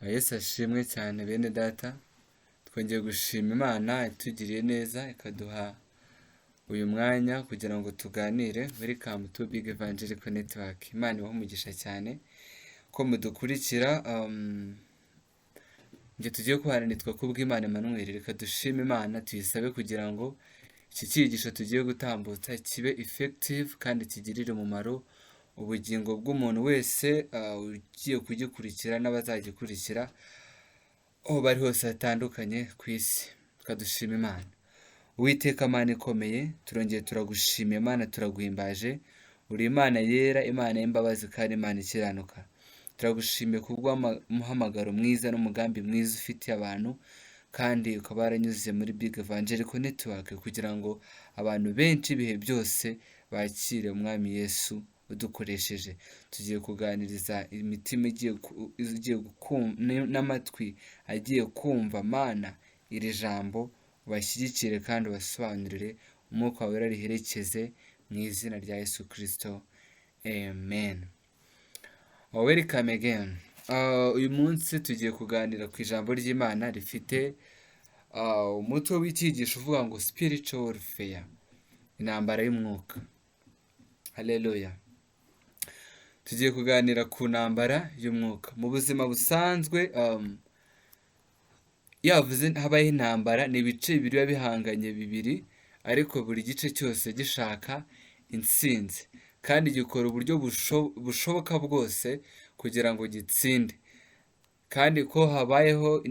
Yesu ashimwe cyane bene data, twongeye gushima Imana itugiriye neza ikaduha uyu mwanya kugira ngo tuganire. Welcome to Big Evangelical Network. Imana ibahe umugisha cyane ko mudukurikira. Nge tugiye kubana nitwa KUBWIMANA Emmanuel. Reka dushime Imana tuyisabe kugira ngo iki cyigisho tugiye gutambutsa kibe effective kandi kigirire umumaro ubugingo bw'umuntu wese ugiye kugikurikira n'abazagikurikira aho bari hose hatandukanye ku isi. Tukadushima Imana. Uwiteka Mana ikomeye, turongeye turagushima Imana, turaguhimbaje. Uri Imana yera, Imana y'imbabazi kandi Imana ikiranuka. Turagushimiye kubw'umuhamagaro mwiza n'umugambi mwiza ufitiye abantu, kandi ukaba waranyuze muri Big Evangelical Network kugira ngo abantu benshi ibihe byose bakire umwami Yesu udukoresheje. Tugiye kuganiriza imitima igiye n'amatwi agiye kumva Mana iri jambo, bashyigikire kandi basobanurire, umwuka wawe riherekeze mu izina rya Yesu Kristo, amen. Welcome again. Uyu munsi tugiye kuganira ku ijambo ry'Imana rifite umutwe w'icyigisho uvuga ngo spiritual warfare, intambara y'umwuka. Haleluya. Tugiye kuganira ku ntambara y'umwuka. Mu buzima busanzwe yavuze habaye intambara, ni ibice bibiri biba bihanganye bibiri, ariko buri gice cyose gishaka intsinzi kandi gikora uburyo bushoboka bwose kugira ngo gitsinde. Kandi ko habayeho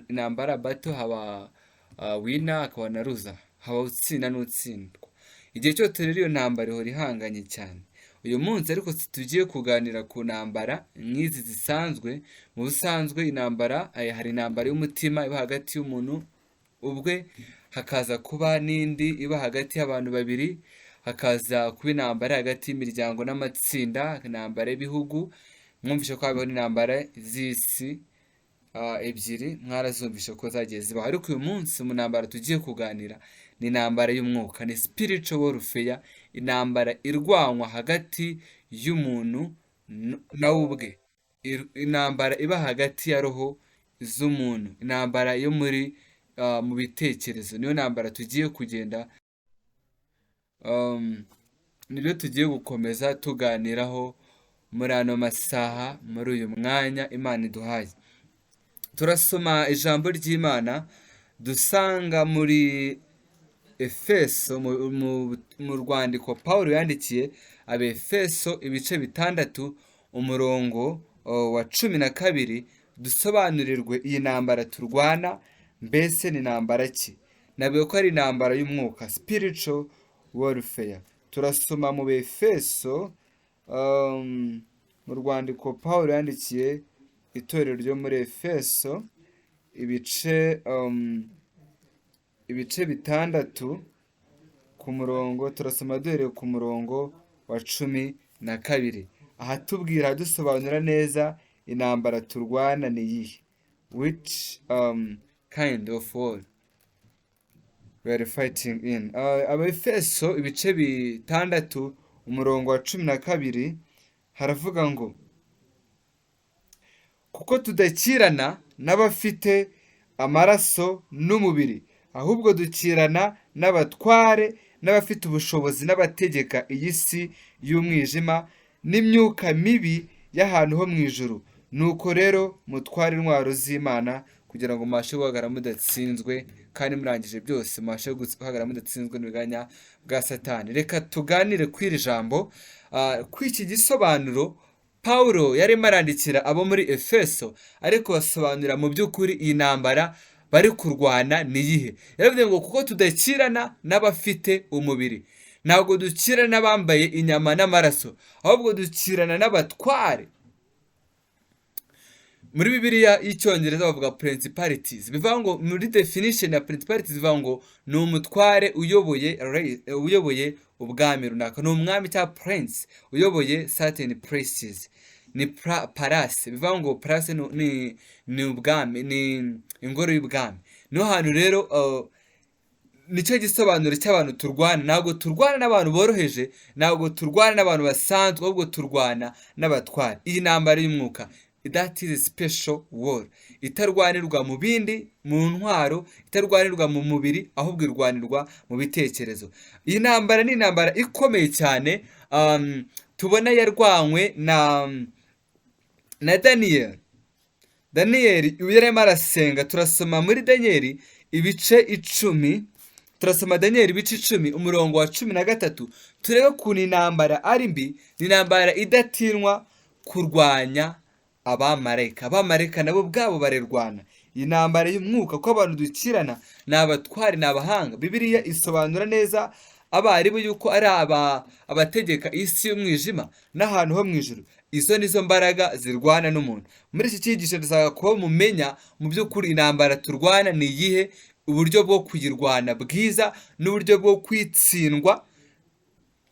intambara bato, haba wina akaba na ruza, haba utsinda n'utsindwa. Igihe cyose rero iyo ntambara ihora ihanganye cyane. Uyu munsi ariko tugiye kuganira ku ntambara nk'izi zisanzwe. Mu busanzwe intambara, hari intambara y'umutima iba hagati y'umuntu ubwe, hakaza kuba n'indi iba hagati y'abantu babiri, hakaza kuba intambara hagati y'imiryango n'amatsinda, intambara y'ibihugu. Mwumvishe ko habaho n'intambara z'isi ebyiri, mwarazumvishe ko zagiye zibaho. Ariko uyu munsi mu ntambara tugiye kuganira ni intambara y'umwuka, ni spiritual warfare, intambara irwanwa hagati y'umuntu nawe ubwe, intambara iba hagati ya roho z'umuntu, intambara yo mu bitekerezo. Niyo ntambara tugiye kugenda nibyo tugiye gukomeza tuganiraho muri ano masaha, muri uyu mwanya Imana iduhaye. Turasoma ijambo ry'Imana dusanga muri Efeso, mu rwandiko Pawulo yandikiye Abefeso ibice 6 umurongo wa 12, dusobanurirwe iyi ntambara turwana mbese ni ntambara ki. Nabwiye ko ari intambara y'umwuka, spiritual warfare. Turasoma mu Befeso, mu rwandiko Pawulo yandikiye itorero ryo muri Efeso, ibice 6 ku murongo, turasoma duhereye ku murongo wa 12. Aha tubwira dusobanura neza intambara turwana ni iyihe, which kind of war we are fighting in. Abefeso ibice 6 umurongo wa 12 haravuga ngo, kuko tudakirana n'abafite amaraso n'umubiri, ahubwo dukirana n'abatware n'abafite ubushobozi n'abategeka iyi si y'umwijima n'imyuka mibi y'ahantu ho mu ijuru. Nuko rero mutware intwaro z'Imana kugira ngo mubashe guhagarara mudatsinzwe, kandi murangije byose mubashe guhagarara mudatsinzwe n'uburiganya bwa Satani. Reka tuganire kw'iri jambo. Kw'iki gisobanuro Pawulo yarimo arandikira abo muri Efeso, ariko basobanurira mu by'ukuri iyi ntambara bari kurwana ni iyihe. Yaravuze ngo kuko tudakirana n'abafite umubiri, ntabwo dukirana n'abambaye inyama n'amaraso, ahubwo dukirana n'abatware. Muri Bibiliya y'Icyongereza bavuga principalities, bivuga ngo muri definition ya principalities bivuga ngo ni umutware uyoboye ubwami runaka, ni umwami cyangwa prince uyoboye certain places. Ni palace, bivuga ngo palace ni ubwami, ni ingoro y'ubwami. Niho hantu rero nicyo gisobanuro cy'abantu turwana. Ntabwo turwana n'abantu boroheje, ntabwo turwana n'abantu basanzwe, ahubwo turwana n'abatware. Iyi ntambara y'umwuka that is special war, itarwanirwa mu bindi, mu ntwaro, itarwanirwa mu mubiri, ahubwo irwanirwa mu bitekerezo. Iyi ntambara ni intambara ikomeye cyane, tubona yarwanywe na Daniyeli uyu yarimo arasenga. Turasoma muri Daniyeli ibice 10, turasoma Daniyeli ibice 10 umurongo wa 13, turebe ukuntu intambara ari mbi. Ni intambara idatinwa kurwanya abamarayika. Abamarayika nabo bwabo barerwana. Iyi ntambara y'umwuka ko abantu dukirana ni abatwari, ni abahanga. Bibiliya isobanura neza abaribo yuko ari abategeka isi y'umwijima n'ahantu ho mu ijuru. Izo nizo mbaraga zirwana n'umuntu. Muri iki cyigisho ndashaka ko mumenya mu by'ukuri intambara turwana ni iyihe, uburyo bwo kuyirwana bwiza n'uburyo bwo kwitsindwa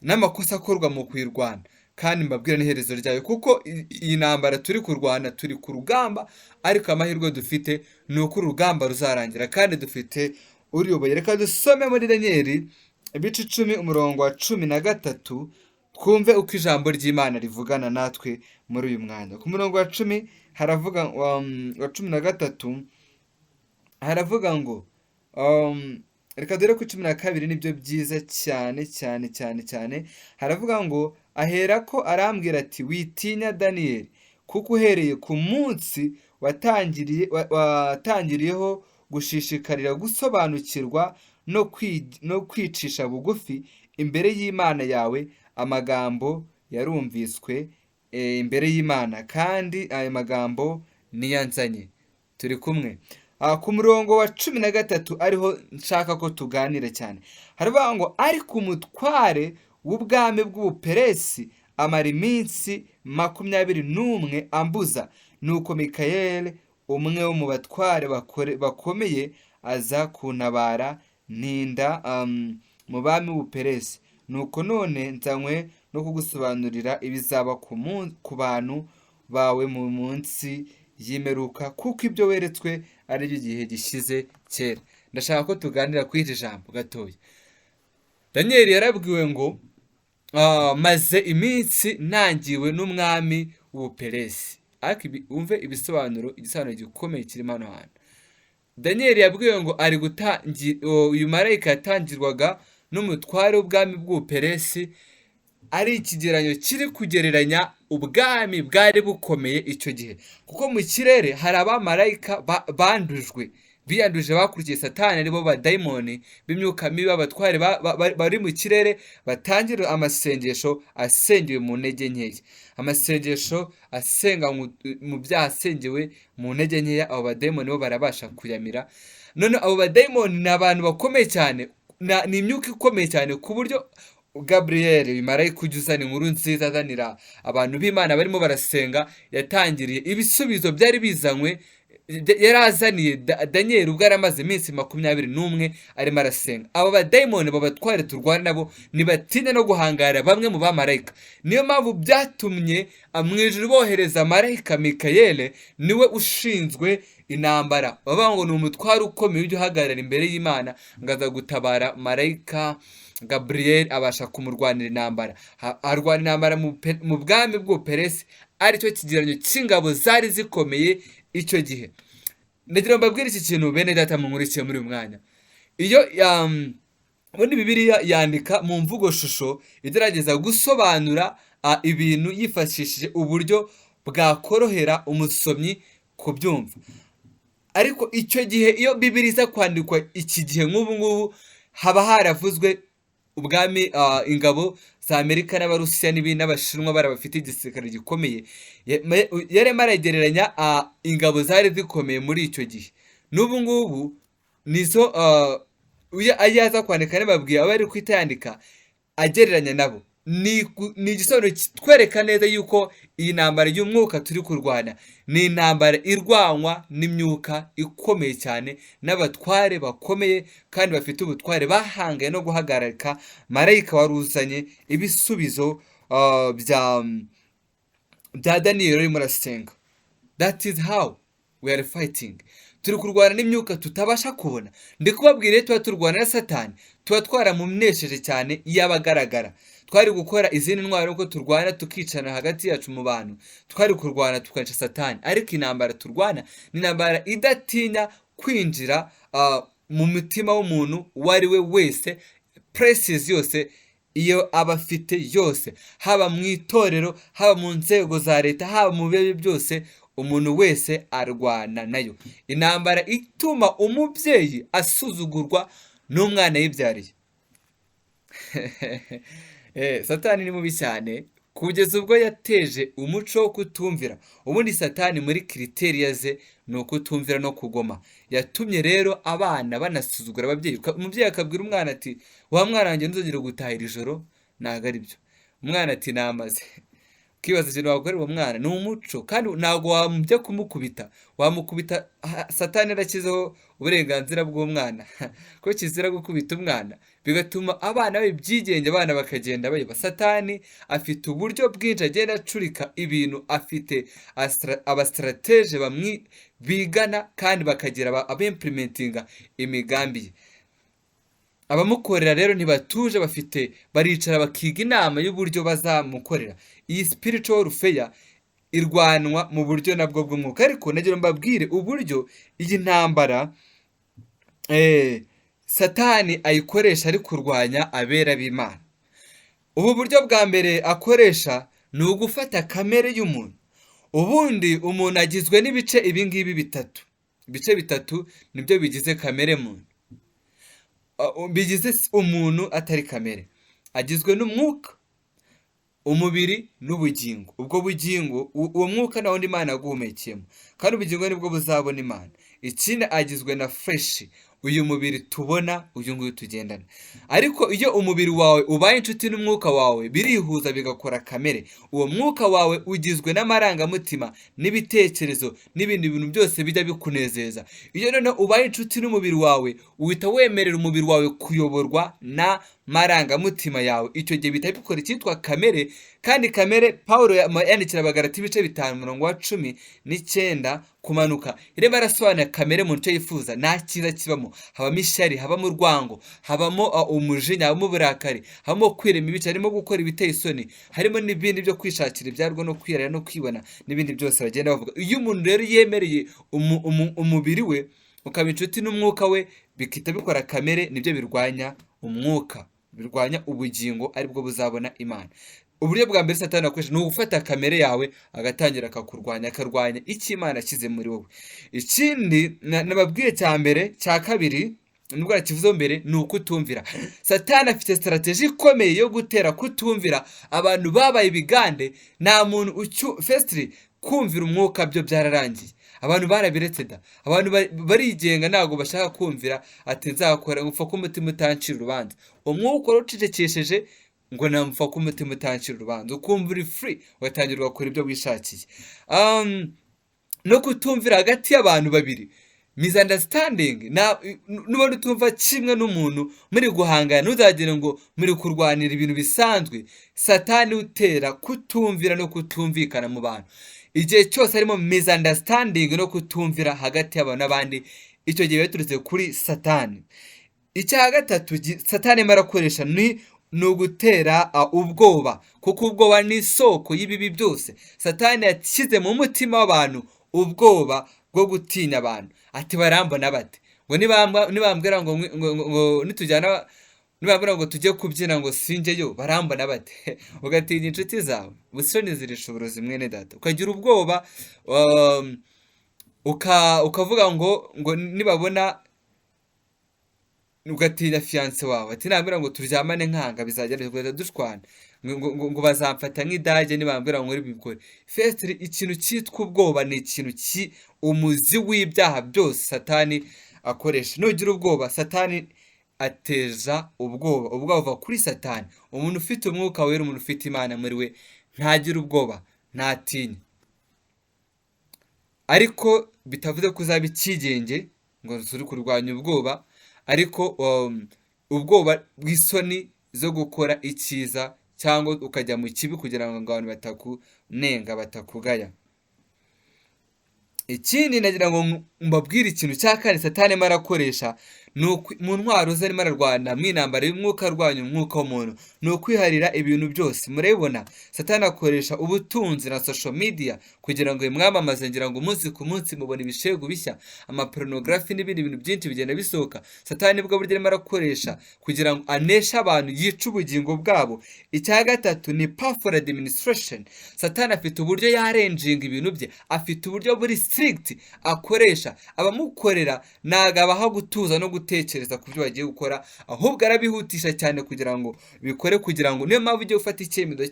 n'amakosa akorwa mu kuyirwana, kandi mbabwira n'iherezo ryayo, kuko iyi ntambara turi kurwana turi ku rugamba, ariko amahirwe dufite ni uko urugamba ruzarangira kandi dufite uriyoboye. Reka dusome muri Daniyeli ibice 10 umurongo wa 13, twumve uko ijambo ry'Imana rivugana natwe muri uyu mwanya. Ku murongo wa 10 haravuga wa 13 haravuga ngo reka dore ku 12 nibyo byiza cyane cyane cyane cyane. Haravuga ngo aherako arambwira ati witinya Daniyeli, kuko uhereye ku munsi watangiriyeho gushishikarira gusobanukirwa no kwicisha bugufi imbere y'Imana yawe, amagambo yarumviswe imbere y'Imana, kandi ayo magambo niyanzanye. Turi kumwe. Ku murongo wa 13 ariho nshaka ko tuganira cyane. Haravuga ngo ariko umutware w'ubwami bw'Ubuperesi amara iminsi 21 ambuza. Nuko Mikayeli umwe wo mu batware bakomeye aza kuntabara ninda mu bami b'Ubuperesi. Nuko none nzanywe no kugusobanurira ibizaba ku bantu bawe mu munsi y'imperuka, kuko ibyo weretswe ari byo gihe gishize kera. Ndashaka ko tuganira kuri iri jambo gatoya. Daniyeli yarabwiwe ngo maze iminsi nangiwe n'umwami w'Ubuperesi. Ariko umve igisobanuro gikomeye kirimo hano hantu. Daniyeli yabwiwe ngo ari uyu marayika yatangirwaga n'umutware w'ubwami bw'Ubuperesi, ari ikigereranyo kiri kugereranya ubwami bwari bukomeye icyo gihe, kuko mu kirere hari abamarayika biyanduje bakurikiye Satani, aribo badayimoni b'imyuka mibi, abatware bari mu kirere batangira amasengesho asengewe mu ntege nkeya, amasengesho asenga mu byaha asengewe mu ntege nkeya. Abo badayimoni bo barabasha kuyamira. None abo badayimoni ni abantu bakomeye cyane, ni imyuka ikomeye cyane, ku buryo Gabriel marayika ujya uzana inkuru nziza azanira abantu b'Imana barimo barasenga, yatangiriye ibisubizo byari bizanywe, yarazaniye Daniyeli ubwo yaramaze iminsi 21 arimo arasenga. Abo badayimoni babatware turwana nabo ntibatinya no guhangara bamwe mu bamarayika. Niyo mpamvu byatumye mu ijuru bohereza marayika Mikayeli, niwe ushinzwe intambara. Bavuga ngo ni umutware ukomeye ujya uhagarara imbere y'Imana ngo aza gutabara. Marayika Gabriel abasha kumurwanira intambara. Arwana intambara mu bwami bw'Ubuperesi, aricyo kigereranyo cy'ingabo zari zikomeye icyo gihe. Ndagira mbabwire iki kintu bene data munkurikiye muri uyu mwanya. Iyo ubundi Bibiliya yandika mu mvugo shusho igerageza gusobanura ibintu yifashishije uburyo bwakorohera umusomyi kubyumva. Ariko icyo gihe iyo Bibiliya iza kwandikwa iki gihe nk'ubu ngubu, haba haravuzwe ubwami, ingabo za Amerika n'Abarusiya n'Abashinwa barabafite igisirikare gikomeye. Yarema aragereranya ingabo zari zikomeye muri icyo gihe. N'ubu ngubu nizo yaza kwandika n'ababwiye aba ari kwita yandika agereranya nabo. Ni igisobanuro kitwereka neza yuko iyi ntambara y'umwuka turi kurwana ni intambara irwanwa n'imyuka ikomeye cyane, n'abatware bakomeye kandi bafite ubutware bahangaye no guhagarika marayika wari uzanye ibisubizo bya Daniyeli urimo arasenga. That is how we are fighting. Turi kurwana n'imyuka tutabasha kubona. Ndi kubabwira tuba turwana na Satani, tuba twaramunesheje cyane iyo abagaragara. twari gukora izindi ntwaro uko turwana tukicana hagati yacu mu bantu, twari kurwana tukanica satani. Ariko intambara turwana ni intambara idatinya kwinjira mu mutima w'umuntu uwo ari we wese, presizi yose iyo aba afite yose, haba mu itorero, haba mu nzego za leta, haba mu bihe byose, umuntu wese arwana nayo. Intambara ituma umubyeyi asuzugurwa n'umwana yibyariye. Satani ni mubi cyane kugeza ubwo yateje umuco wo kutumvira. Ubundi satani muri kriteriya ze ni ukutumvira no kugoma. Yatumye rero abana banasuzugura ababyeyi. Umubyeyi akabwira umwana ati wa mwana wanjye ntuzongere gutahira ijoro. Ntabwo ari byo. Umwana ati namaze. Ukibaza ikintu wakorera uwo mwana ni umuco, kandi ntabwo wamujya kumukubita. Wamukubita, satani yarashyizeho uburenganzira bw'umwana ko kizira gukubita umwana, bigatuma abana byigenge, abana bakagenda bayoba. Satani afite uburyo bwinshi agenda acurika ibintu, afite abasitratege bigana kandi bakagira ab'implementinga imigambi ye. Abamukorera rero ntibatuje, baricara bakiga inama y'uburyo bazamukorera. Iyi spiritual warfare irwanwa mu buryo nabwo bw'umwuka. Ariko nagira mbabwire uburyo iyi ntambara satani ayikoresha ari kurwanya abera b'Imana. Ubu buryo bwa mbere akoresha ni ugufata kamere y'umuntu. Ubundi umuntu agizwe n'ibice ibingibi bitatu. Ibice bitatu nibyo bigize kamere muntu. Bigize umuntu atari kamere. Agizwe n'umwuka, umubiri n'ubugingo. Ubwo bugingo, uwo mwuka nawo Imana yaguhumekeyemo, kandi ubugingo nibwo buzabona Imana. Ikindi agizwe na flesh, uyu mubiri tubona, uyu nguyu tugendana. Ariko iyo umubiri wawe ubaye inshuti n'umwuka wawe, birihuza bigakora kamere. Uwo mwuka wawe ugizwe n'amarangamutima n'ibitekerezo n'ibindi bintu byose bijya bikunezeza. Iyo none ubaye inshuti n'umubiri wawe, uhita wemerera umubiri wawe kuyoborwa n'amarangamutima yawe. Icyo gihe bihita bikora icyitwa kamere. Kandi kamere Pawulo yandikira Abagalati ibice 5:19 kumanuka. Ireba arasobanura kamere mu cyo yifuza. Nta cyiza kibamo. Habamo ishyari, habamo urwango, habamo umujinya, habamo uburakari, habamo kwirema ibice, harimo gukora ibiteye isoni, harimo n'ibindi byo kwishakira ibyarwo no kwirara no kwibona n'ibindi byose bagenda bavuga. Iyo umuntu rero yemereye umubiri we ukaba inshuti n'umwuka we, bikita bikora kamere, nibyo birwanya umwuka, birwanya ubugingo, aribwo buzabona Imana. Uburyo bwa mbere satani akoresha ni ugufata kamere yawe agatangira akakurwanya, akarwanya icyo Imana ashyize muri wowe. Ikindi nababwiye cya mbere, cya kabiri nubwo nakivuze mbere, ni ukutumvira. Satani afite strategy ikomeye yo gutera kutumvira abantu babaye ibigande. Nta muntu firstly kumvira umwuka byo byararangiye. Abantu barabiretse da. Abantu barigenga, ntago bashaka kumvira ati nzakora ngupfa ko umutima utancira urubanza. Umwuka urucecekesheje ngo namupfa ko umutima utancira urubanza. Ukumva uri free, ugatangira ugakora ibyo wishakiye. No kutumvira hagati y'abantu babiri, misunderstanding. Nubona utumva kimwe n'umuntu muri guhangana, ntuzagire ngo muri kurwanira ibintu bisanzwe. Satani utera kutumvira no kutumvikana mu bantu. Igihe cyose harimo misunderstanding no kutumvira hagati y'abantu n'abandi, icyo gihe biturutse kuri satani. Icya gatatu satani marakoresha ni ugutera ubwoba, kuko ubwoba ni isoko y'ibibi byose. Satani yashyize mu mutima w'abantu ubwoba bwo gutinya abantu. Ati barambona bate? Ngo nibambwira ngo nitujyana, nibambwira ngo tujye kubyina ngo sinjyeyo, barambona bate? Ugatinya inshuti zawe. Busoni zirisha uburozi mwene data. Ukagira ubwoba, ukavuga ngo nibabona, ugatinya fiance wawe. Ati nambwira ngo turyamane nkanga bizagera dushwana, ngo bazamfata nk'idage nibambwira ngo bikore. Firstly, ikintu cyitwa ubwoba ni ikintu umuzi w'ibyaha byose satani akoresha. Nugira ubwoba, satani ateza ubwoba. Ubwoba buva kuri satani. Umuntu ufite umwuka wera, umuntu ufite Imana muri we, ntagira ubwoba, ntatinya. Ariko bitavuze ko uzaba ikigenge ngo turi kurwanya ubwoba, ariko ubwoba bw'isoni zo gukora icyiza cyangwa ukajya mu kibi kugira ngo abantu batakunenga, batakugaya. Ikindi nagira ngo mbabwira ikintu cya kane satani arimo arakoresha mu ntwaro ze arimo ararwana mw'intambara y'umwuka arwanya umwuka w'umuntu ni ukwiharira ibintu byose. murabibona satani akoresha ubutunzi na social media kugira ngo bimwamamaze, ngira ngo umunsi ku munsi mubona ibishegu bishya, amaporunogarafi n'ibindi bintu byinshi bigenda bisohoka. satani nibwo buryo arimo arakoresha kugira ngo aneshe abantu, yice ubugingo bwabo. icya gatatu ni powerful administration. satani afite uburyo yarenjinga ibintu bye, afite uburyo buri strict akoresha. abamukorera ntabwo abaha gutuza no gutekereza ku byo bagiye gukora, ahubwo arabihutisha cyane kugira ngo bikore, kugira ngo niyo mpamvu ugiye gufata icyemezo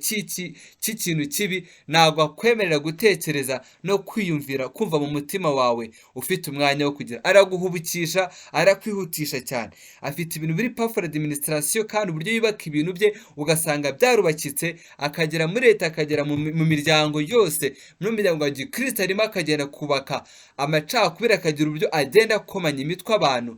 cy'ikintu kibi ntabwo akwemerera gutekereza no kwiyumvira, kumva mu mutima wawe ufite umwanya wo kugira, araguhubukisha, arakwihutisha cyane. afite ibintu biri powerful administration, kandi uburyo yubaka ibintu bye ugasanga byarubakitse, akagera muri leta, akagera mu miryango yose, no mu miryango ya gikristo arimo akagenda kubaka amacakubiri, akagira uburyo agenda akomanya imitwe abantu.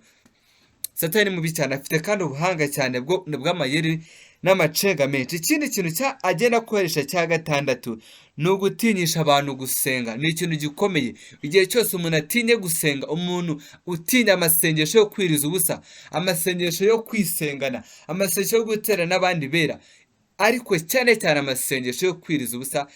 satani mubi cyane, afite kandi ubuhanga cyane bw'amayeri n'amacenga menshi. ikindi kintu agenda akoresha cya gatandatu ni ugutinyisha abantu gusenga. ni ikintu gikomeye. igihe cyose umuntu atinye gusenga, umuntu utinya amasengesho yo kwiriza ubusa, amasengesho yo kwisengana, amasengesho yo gutera n'abandi bera, ariko cyane cyane amasengesho yo kwiriza ubusa,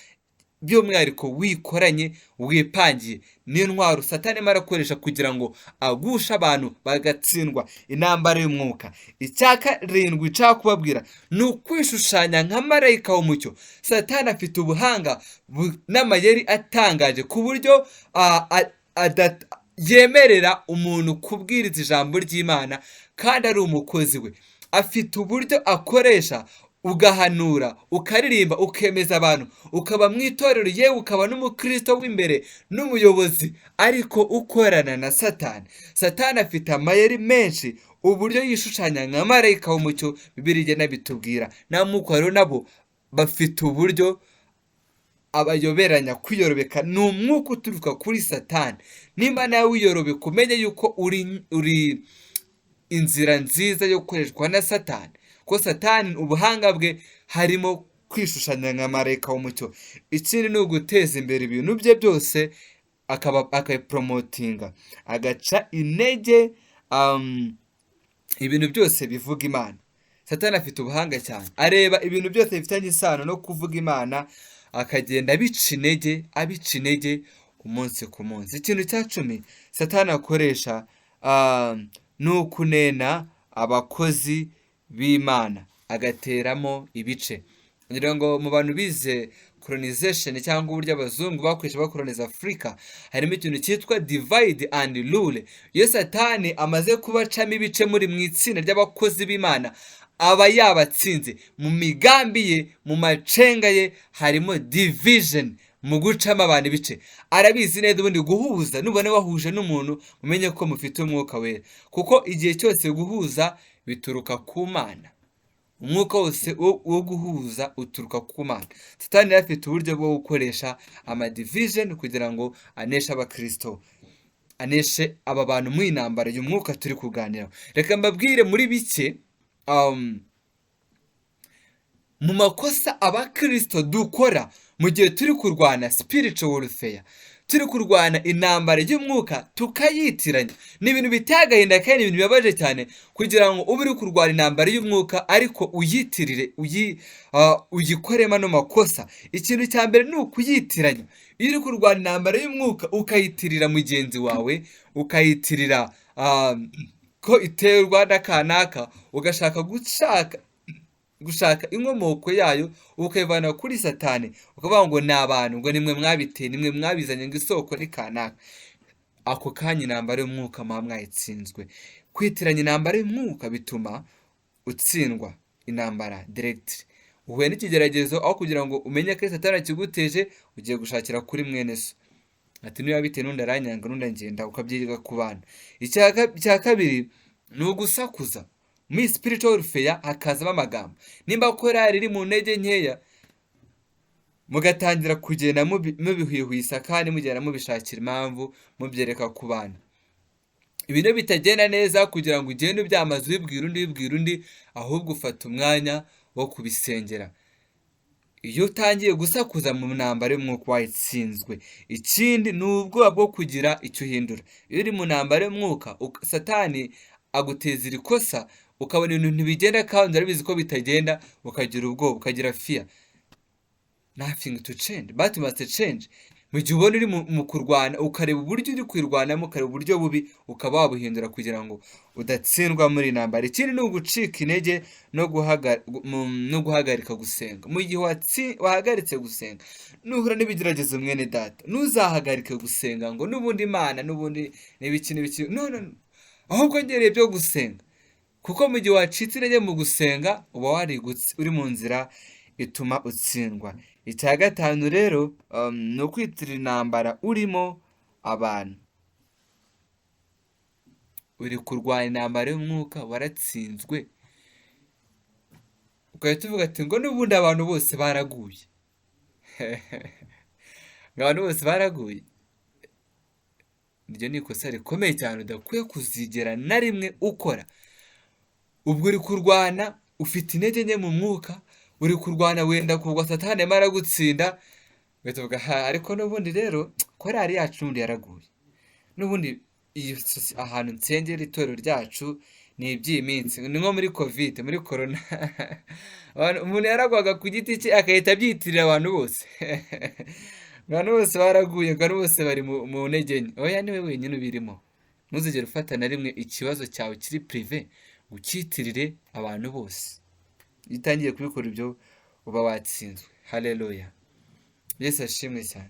by'umwihariko wikoranye wipangiye, niyo ntwaro satani arimo arakoresha kugira ngo agushe abantu bagatsindwa intambara y'umwuka. icya karindwi nshaka kubabwira ni ukwishushanya nka marayika w'umucyo. satani afite ubuhanga n'amayeri atangaje ku buryo yemerera umuntu kubwiriza ijambo ry'Imana kandi ari umukozi we. afite uburyo akoresha ugahanura, ukaririmba, ukemeza abantu, ukaba mu itorero, yewe ukaba n'umukristo w'imbere n'umuyobozi, ariko ukorana na satani. satani afite amayeri menshi, uburyo yishushanya nka marayika w'umucyo Bibiliya igenda bitubwira. n'amwuka rero nabo bafite uburyo abayoberanya. kwiyorobeka ni umwuka uturuka kuri satani. nimba nawe wiyorobeka, umenye yuko uri inzira nziza yo gukoreshwa na satani, ko satani ubuhanga bwe harimo kwishushanya nka marayika w'umucyo. ikindi ni uguteza imbere ibintu bye byose, akabipromotinga, agaca intege ibintu byose bivuga Imana. satani afite ubuhanga cyane, areba ibintu byose bifitanye isano no kuvuga Imana, akagenda abica intege umunsi ku munsi. ikintu cya 10 satani akoresha ni ukunena abakozi b'Imana, agateramo ibice. ngira ngo mu bantu bize colonization cyangwa uburyo abazungu bakoresha bakoloniza Afurika, harimo ikintu cyitwa divide and rule. iyo satani amaze kubacamo ibice muri mu itsinda ry'abakozi b'Imana, aba yabatsinze. mu migambi ye, mu macenga ye harimo division, mu gucamo abantu ibice. arabizi neza ubundi guhuza. nubona wahuje n'umuntu, umenye ko mufite umwuka wera, kuko igihe cyose guhuza bituruka ku Mana. umwuka wose wo guhuza uturuka ku Mana. satani afite uburyo bwo gukoresha amadivision kugira ngo aneshe abakristo, aneshe aba bantu mu intambara y'umwuka turi kuganiraho. reka mbabwire muri bike mu makosa abakristo dukora mu gihe turi kurwana spiritual warfare, turi kurwana intambara y'umwuka tukayitiranya. ni ibintu biteye agahinda kandi ibintu bibabaje cyane, kugira ngo ube uri kurwana intambara y'umwuka ariko uyitirire, uyikoremo ano makosa. ikintu cya mbere ni ukuyitiranya. iyo uri kurwana intambara y'umwuka ukayitirira mugenzi wawe, ukayitirira ko iterwa n'akanaka, ugashaka gushaka inkomoko yayo ukayivana kuri satani, ukavuga ngo ni abantu, ngo nimwe mwabiteye, nimwe mwabizanye, ngo isoko ni kanaka. ako kanya intambara y'umwuka muba mwayitsinzwe. kwitiranya intambara y'umwuka bituma utsindwa intambara direct. uhuye n'ikigeragezo, aho kugira ngo umenye ko satani akiguteje, ugiye gushakira kuri mwene so, ati niba bitewe n'undi aranyanga n'undi ngenda, ukabyiga ku bana. icya kabiri ni ugusakuza. muri spiritual warfare hakazamo amagambo. nimba korari iri mu ntege nkeya, mugatangira kugenda mubihwihwisa kandi mugenda mubishakira impamvu, mubyereka ku bana. ibintu bitagenda neza kugira ngo ugende ubyamaze ubibwira undi, ahubwo ufata umwanya wo kubisengera. iyo utangiye gusakuza mu ntambara y'umwuka wayitsinzwe. Ikindi ni ubwoba bwo kugira icyo uhindura. Iyo uri mu ntambara y'umwuka, satani aguteza iri kosa, ukabona ibintu ntibigenda kandi urabizi ko bitagenda, ukagira ubwoba, ukagira fear. Nothing to change, but must change. Mu gihe ubona uri mu kurwana, ukareba uburyo uri kwirwanamo, ukareba uburyo bubi, ukaba wabuhindura kugira ngo udatsindwa muri intambara. Ikindi ni ugucika intege no guhagarika gusenga. Mu gihe wahagaritse gusenga, nuhura n'ibigeragezo mwene data, ntuzahagarike gusenga ngo n'ubundi Imana n'ubundi n'ibiki n'ibiki. No. Ahubwo ngereye byo gusenga. Kuko mu gihe wacitse intege mu gusenga, uba warigutse, uri mu nzira ituma utsindwa. Icya gatanu rero ni ukwitirira intambara urimo abantu. Uri kurwanya intambara y'umwuka, waratsinzwe, ugahita uvuga ati ngo n'ubundi abantu bose baraguye. Abantu bose baraguye. Iryo ni ikosa rikomeye cyane udakwiye kuzigera na rimwe ukora. Ubwo uri kurwana, ufite intege nke mu mwuka, uri kurwana wenda kugwa, satani arimo aragutsinda, ugahita uvuga ariko n'ubundi rero korari yacu n'ubundi yaraguye. N'ubundi ahantu nsengera itorero ryacu ni iby'iyi minsi, ni nko muri covid, muri corona. Umuntu yaragwaga ku giti cye agahita abyitirira abantu bose. Abantu bose baraguye, abantu bose bari mu ntege nke. Oya, niwe wenyine ubirimo. Ntuzigere ufata na rimwe ikibazo cyawe kiri prive ucyitirire abantu bose. Iyo utangiye kubikora ibyo, uba watsinzwe. Haleluya, Yesu ashimwe cyane.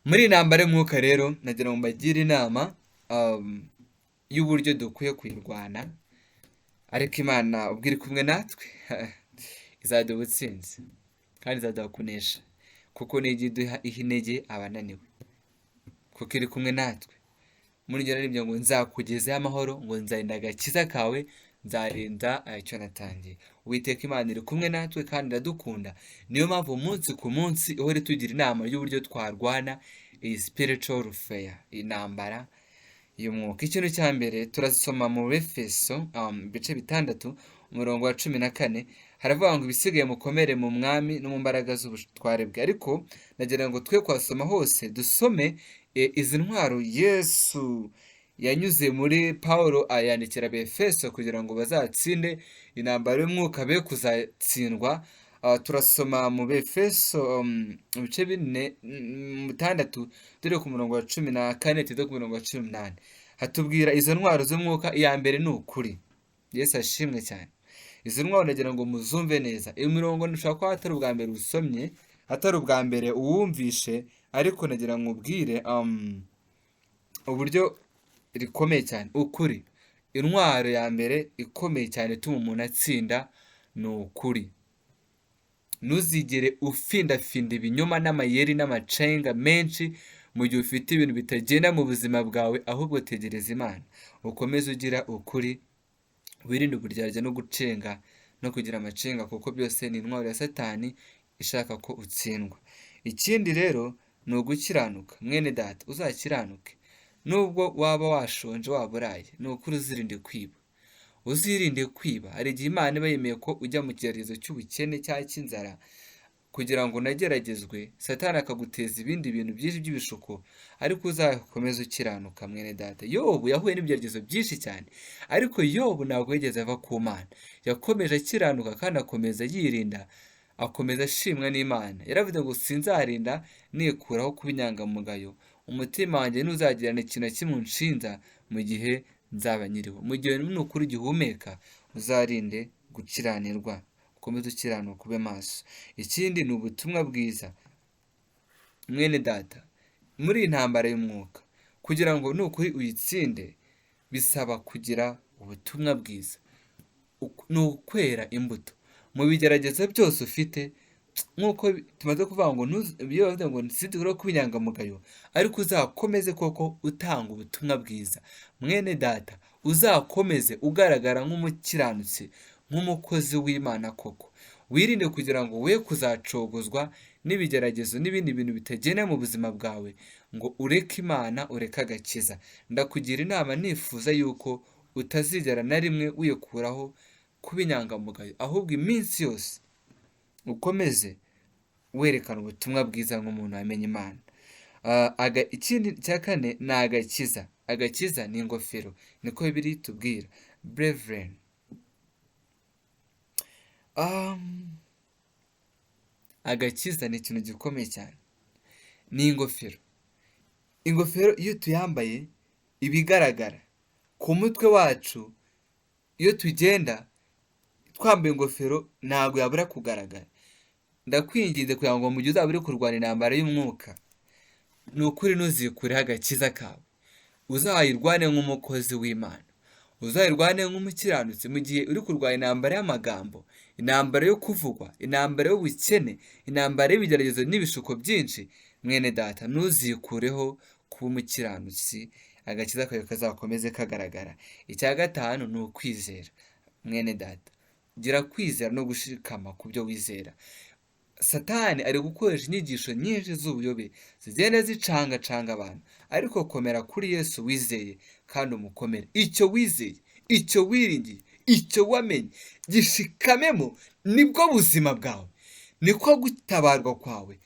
Muri intambara y'umwuka rero, nagira ngo mbagire inama y'uburyo dukwiye kuyirwana, ariko Imana ubwo iri kumwe natwe izaduha ubutsinzi kandi izaduha kunesha, kuko nijya iduha intege abananiwe, kuko iri kumwe natwe. Muri iryo naribyo ngo nzakugezeho amahoro, ngo nzarinda agakiza kawe, nzarinda icyo natangiye. Uwiteka Imana iri kumwe natwe kandi iradukunda. Niyo mpamvu umunsi ku munsi ihora tugira inama y'uburyo twarwana iyi spiritual warfare, intambara y'umwuka. Ikintu cya mbere turasoma mu Abefeso ibice 6 umurongo wa 14, haravuga ngo ibisigaye mukomere mu mwami no mu mbaraga z'ubutware bwe. Ariko nagira ngo twe kwasoma hose dusome izi ntwaro Yesu yanyuze muri Paulo ayandikira Abefeso kugira ngo bazatsinde intambara y'umwuka, be kuzatsindwa. Turasoma mu Abefeso ibice 6 dore ku murongo wa 14 tujya ku murongo wa 18. Hatubwira izo ntwaro z'umwuka. Iya mbere ni ukuri. Yesu ashimwe cyane. Izo ntwaro nagira ngo muzumve neza. Iyo mirongo nshaka ko atari ubwa mbere usomye, atari ubwa mbere uwumvishe, ariko nagira ngo ubwire uburyo rikomeye cyane. Ukuri, intwaro ya mbere ikomeye cyane ituma umuntu atsinda ni ukuri. Ntuzigere ufindafinda ibinyoma n'amayeri n'amacenga menshi mu gihe ufite ibintu bitagenda mu buzima bwawe, ahubwo tegereza Imana, ukomeze ugira ukuri, wirinde uburyarya no gucenga no kugira amacenga, kuko byose ni intwaro ya satani ishaka ko utsindwa. Ikindi rero ni ugukiranuka. Mwene data, uzakiranuke nubwo waba washonje, waba uraye, ni ukuri uzirinde kwiba. Uzirinde kwiba. Hari igihe Imana iba yemeye ko ujya mu kigeragezo cy'ubukene cyangwa cy'inzara kugira ngo unageragezwe, satani akaguteza ibindi bintu byinshi by'ibishuko, ariko uzakomeza ukiranuka. Mwene data, Yobu yahuye n'ibigeragezo byinshi cyane, ariko Yobu ntabwo yigeze ava ku Mana. Yakomeje akiranuka kandi akomeza yirinda, akomeza ashimwa n'Imana. Yaravuze ngo sinzarinda nikuraho kuba inyangamugayo, umutima wanjye ntuzagirana ikintu na kimwe unshinja mu gihe nzaba nyiriho. Mu gihe n'ukuri gihumeka, uzarinde gukiranirwa, ukomeze ukiranuka, ube maso. Ikindi ni ubutumwa bwiza. Mwene data, muri iyi ntambara y'umwuka, kugira ngo nukuri uyitsinde, bisaba kugira ubutumwa bwiza. Ni ukwera imbuto mu bigeragezo byose ufite. Nk'uko tumaze kuvuga ngo ntuzigere kuba inyangamugayo, ariko uzakomeze koko utanga ubutumwa bwiza. Mwene data, uzakomeze ugaragara nk'umukiranutsi, nk'umukozi w'Imana koko. Wirinde kugira ngo we kuzacogozwa n'ibigeragezo n'ibindi bintu bitagenda mu buzima bwawe, ngo ureke Imana, ureke agakiza. Ndakugira inama nifuza yuko utazigera na rimwe wiyekuraho kuba inyangamugayo, ahubwo iminsi yose ukomeze werekana ubutumwa bwiza nk'umuntu wamenye Imana. Ikindi cya kane ni agakiza. Agakiza ni ingofero, niko Bibiliya itubwira. Brethren, agakiza ni ikintu gikomeye cyane, ni ingofero. Ingofero iyo tuyambaye ibigaragara ku mutwe wacu, iyo tugenda twambaye ingofero ntabwo yabura kugaragara. Ndakwinginze kugira ngo mu gihe uzaba uri kurwana intambara y'umwuka, ni ukuri ntuzikureho agakiza kawe, uzayirwane nk'umukozi w'Imana, uzayirwane nk'umukiranutsi. Mu gihe uri kurwana intambara y'amagambo, intambara yo kuvugwa, intambara y'ubukene, intambara y'ibigeragezo n'ibishuko byinshi, mwene data ntuzikureho kuba umukiranutsi, agakiza kawe kazakomeze kagaragara. Icya gatanu ni ukwizera. Mwene data, gira kwizera no gushikama ku byo wizera. Satani ari gukoresha inyigisho nyinshi z'ubuyobe zigenda zicangacanga abantu, ariko komera kuri Yesu wizeye kandi umukomere. Icyo wizeye, icyo wiringiye, icyo wamenye, gishikamemo, nibwo buzima bwawe, niko gutabarwa kwawe,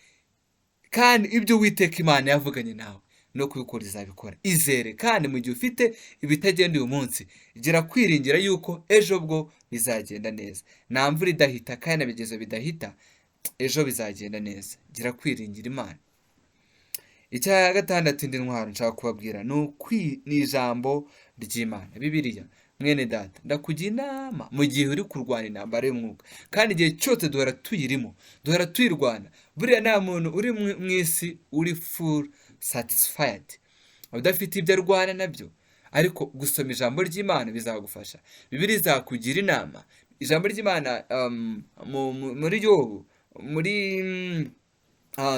kandi ibyo Uwiteka Imana yavuganye nawe no kubikora izabikora. Izere, kandi mu gihe ufite ibitagenda uyu munsi, gira kwiringira yuko ejo bwo bizagenda neza. Nta mvura idahita kandi nta bigezo bidahita, ejo bizagenda neza. Gira kwiringira Imana. Icya gatandatu indi ntwaro nshaka kubabwira ni ijambo ry'Imana, Bibiliya. Mwene data, ndakugira inama mu gihe uri kurwana intambara y'umwuka, kandi igihe cyose duhora tuyirimo, duhora tuyirwana. Buriya nta muntu uri mu isi uri full satisfied, udafite ibyo arwana nabyo, ariko gusoma ijambo ry'Imana bizagufasha. Bibiliya izakugira inama. Ijambo ry'Imana muri Yobu, muri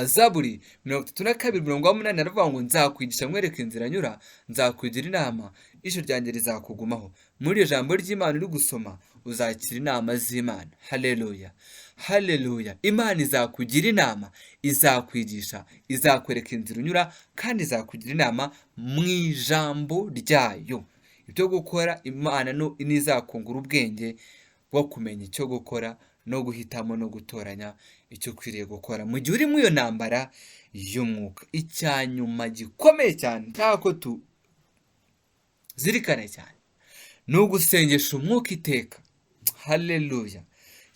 Zaburi 32:8 aravuga ngo nzakwigisha nkwereka inzira nyura, nzakugira inama, ijisho ryanjye rizakugumaho. Muri iyo jambo ry'Imana uri gusoma uzakira inama z'Imana. Haleluya, haleluya. Imana izakugira inama, izakwigisha, izakwereka inzira unyura, kandi izakugira inama mu ijambo ryayo. Ibyo gukora Imana nizakungura ubwenge bwo kumenya icyo gukora no guhitamo no gutoranya icyo ukwiriye gukora mu gihe uri muri iyo ntambara y'umwuka. Icya nyuma gikomeye cyane cyako tuzirikane cyane ni ugusengesha umwuka iteka. Haleluya,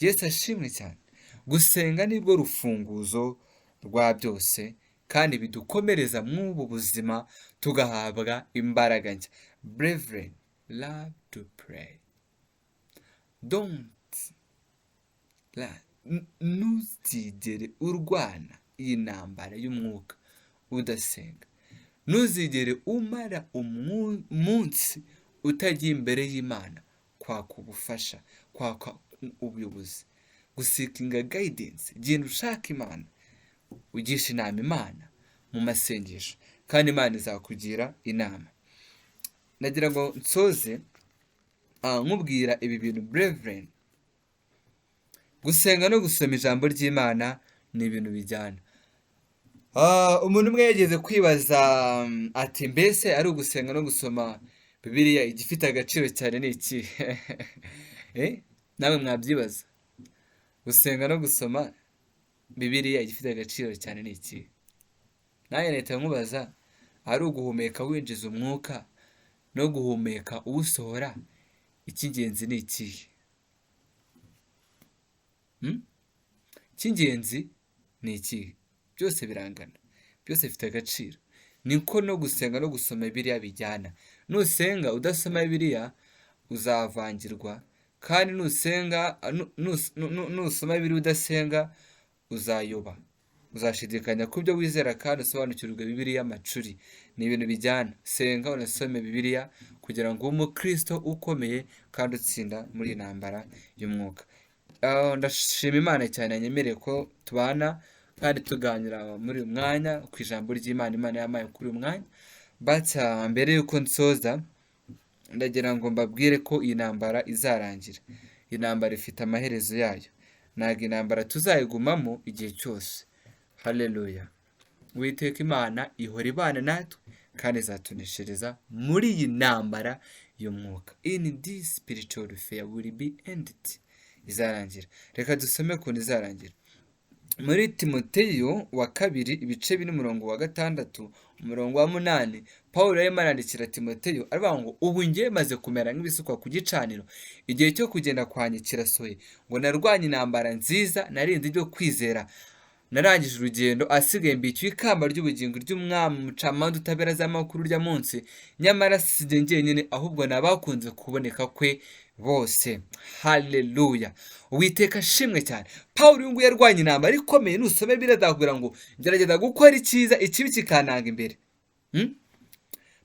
Yesu ashimwe cyane. Gusenga nibwo rufunguzo rwa byose, kandi bidukomereza mw'ubu buzima tugahabwa imbaraga nshya. Brethren, love to pray. Ntuzigere urwana iyi ntambara y'umwuka udasenga. Ntuzigere umara umunsi utagiye imbere y'Imana kwaka ubufasha, kwaka ubuyobozi, guseekinga guidance. Genda ushaka Imana, ugisha inama Imana mu masengesho, kandi Imana izakugira inama. Nagira ngo nsoze nkubwira ibi bintu. Brethren, gusenga no gusoma ijambo ry'Imana ni ibintu bijyana. Umuntu umwe yageze kwibaza ati, mbese ari ugusenga no gusoma Bibiliya igifite agaciro cyane ni iki? Nawe mwabyibaza. Gusenga no gusoma Bibiliya igifite agaciro cyane ni iki? Nawe leta nkubaza, ari uguhumeka winjiza umwuka no guhumeka uwusohora, icy'ingenzi ni ikihe? Icy'ingenzi ni ikihe? Byose birangana, byose bifite agaciro. Niko no gusenga no gusoma Bibiliya bijyana. Nusenga udasoma Bibiliya uzavangirwa, kandi nusoma Bibiliya udasenga uzayoba, uzashidikanya ku byo wizera kandi usobanukirwe Bibiliya amacuri. Ni ibintu bijyana. Senga unasome Bibiliya kugira ngo ube umukristo ukomeye kandi utsinda muri intambara y'umwuka. Ndashima Imana cyane yanyemereye ko tubana kandi tuganira muri uyu mwanya ku ijambo ry'Imana. Imana yampaye kuri uyu mwanya. Mbere y'uko nsoza, ndagira ngo mbabwire ko iyi ntambara izarangira. Iyi ntambara ifite amaherezo yayo, ntabwo intambara tuzayigumamo igihe cyose. Haleluya. Uwiteka Imana ihora ibana natwe kandi izatuneshereza muri iyi ntambara y'umwuka. In this spiritual warfare will be ended. Izarangira. Reka dusome ukuntu izarangira. muri Timoteyo wa kabiri ibice bine umurongo wa 6 umurongo wa 8 Pawulo yarimo arandikira Timoteyo aravuga ngo ubu ngiye maze kumera nk'ibisukwa ku gicaniro, igihe cyo kugenda kwanjye kirasohoye, ngo narwanye intambara nziza, narinze ibyo kwizera, narangije urugendo, asigaye mbikiwe ikamba ry'ubugingo ry'umwami umucamanza utabera z'amakuru urya munsi, nyamara si jye njyenyine ahubwo nabakunze kuboneka kwe bose. Haleluya, Uwiteka ashimwe cyane. Pawulo uyu nguyu yarwanye intambara ikomeye, nusome birazakubwira ngo gerageza gukora icyiza, ikibi kikananga imbere.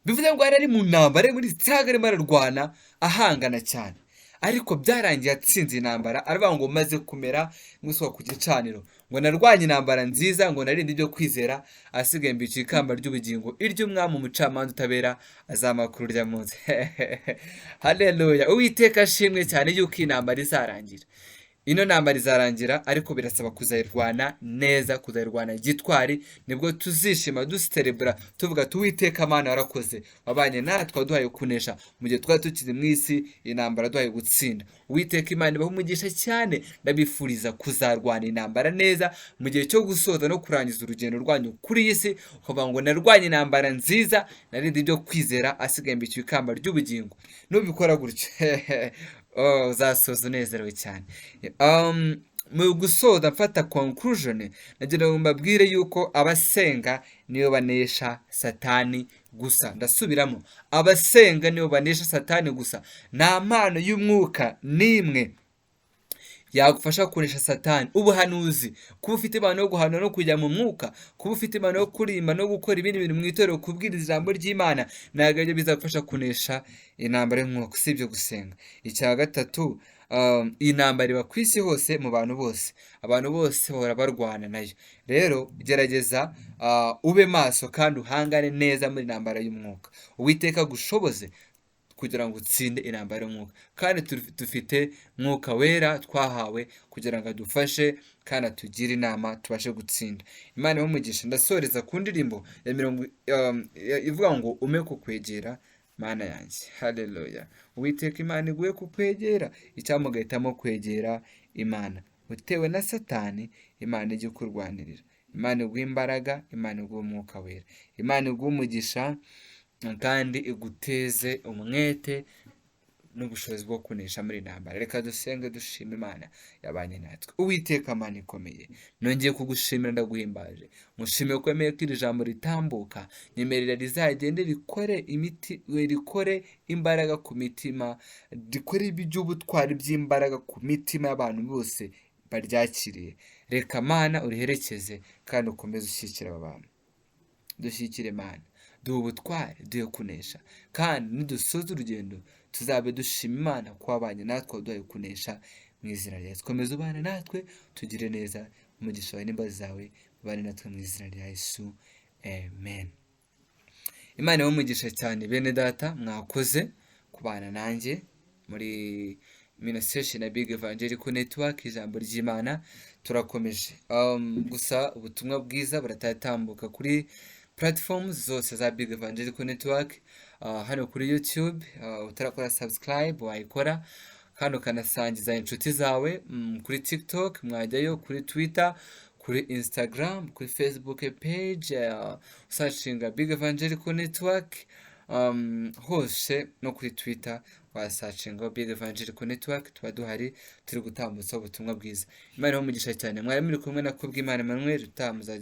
Bivuze ngo yari ari mu ntambara muri saga arimo ararwana ahangana cyane, ariko byarangiye atsinze intambara, aravuga ngo maze kumera nk'iswa ku gicaniro, ngo narwanye intambara nziza, ngo narinde ibyo kwizera, asigaye mbikiwe ikamba ry'ubugingo iry'umwami umucamanza utabera azamakuru urya munsi. Haleluya, Uwiteka ashimwe cyane yuko intambara izarangira. Ino ntambara izarangira, ariko birasaba kuzayirwana neza, kuzayirwana gitwari, nibwo tuzishima duserebura tuvuga Uwiteka Mana warakoze, wabanye natwe waduhaye kunesha mu gihe twari tukiri mu isi, intambara duhaye gutsinda. Uwiteka Imana ibahe umugisha cyane, ndabifuriza kuzarwana intambara neza mu gihe cyo gusoza no kurangiza urugendo rwanyu kuri iyi si, ukavuga ngo narwanye intambara nziza, narinde ibyo kwizera, asigaye mbikiwe ikamba ry'ubugingo. Nubikora gutyo uzasoza unezerewe cyane. Mu gusoza mfata conclusion, nagira ngo mbabwire yuko abasenga niyo banesha satani gusa. Ndasubiramo, abasenga niyo banesha satani gusa. Nta mpano y'umwuka n'imwe yagufasha kunesha satani. Ubuhanuzi, kuba ufite impano yo guhanura no kujya mu mwuka, kuba ufite impano yo kurimba no gukora ibindi bintu mu itorero, kubwiriza ijambo ry'Imana, ntabwo aribyo bizagufasha kunesha intambara y'umwuka, usibye gusenga. Icya gatatu, iyi ntambara iba ku isi hose mu bantu bose, abantu bose bahora barwana nayo. Rero gerageza ube maso kandi uhangane neza muri intambara y'umwuka. Uwiteka gushoboze kugira ngo utsinde intambara y'umwuka, kandi dufite mwuka wera twahawe kugira ngo adufashe kandi atugire inama tubashe gutsinda. Imana ibahe. Ndasoreza ku ndirimbo ya ivuga ngo ume kukwegera Mana yanjye. Haleluya, Uwiteka Imana iguhe kukwegera, icyampa ugahitamo kwegera Imana. Utewe na satani, Imana ijye kurwanirira. Imana iguhe imbaraga, Imana iguhe umwuka wera, Imana iguhe umugisha kandi iguteze umwete n'ubushobozi bwo kunesha muri intambara. Reka dusenge dushima Imana yabanye natwe. Uwiteka Mana ikomeye, nongeye kugushimira, ndaguhimbaje, mushimiye ko wemeye ko iri jambo ritambuka, nyemerera rizagende rikore imbaraga ku mitima, rikore iby'ubutwari by'imbaraga ku mitima y'abantu bose baryakiriye. Reka Mana uriherekeze kandi ukomeze ushyigikire aba bantu. Dushyigikire Mana, duhe ubutware, duhe kunesha, kandi nidusoza urugendo tuzabe dushima Imana ko wabanye natwe, waduhaye kunesha mu izina rya Yesu. Komeza ubane natwe, tugire neza, umugisha wawe n'imbabazi zawe ubane natwe mu izina rya Yesu, amen. Imana ibahe umugisha cyane bene data, mwakoze kubana nanjye muri ministration ya Big Evangelical Network, ijambo ry'Imana. Turakomeje gusa ubutumwa bwiza buratatambuka kuri platforms zose za Big Evangelical Network. Hano kuri YouTube, utarakora subscribe wayikora, kandi ukanasangiza inshuti zawe. Kuri TikTok mwajyayo, kuri Twitter, kuri Instagram, kuri Facebook page, searchinga Big Evangelical Network. Hose no kuri Twitter wasearchinga Big Evangelical Network, tuba duhari turi gutambutsa ubutumwa bwiza. Imana ibahe umugisha cyane. Mwari muri kumwe na KUBWIMANA Emmanuel, utamuza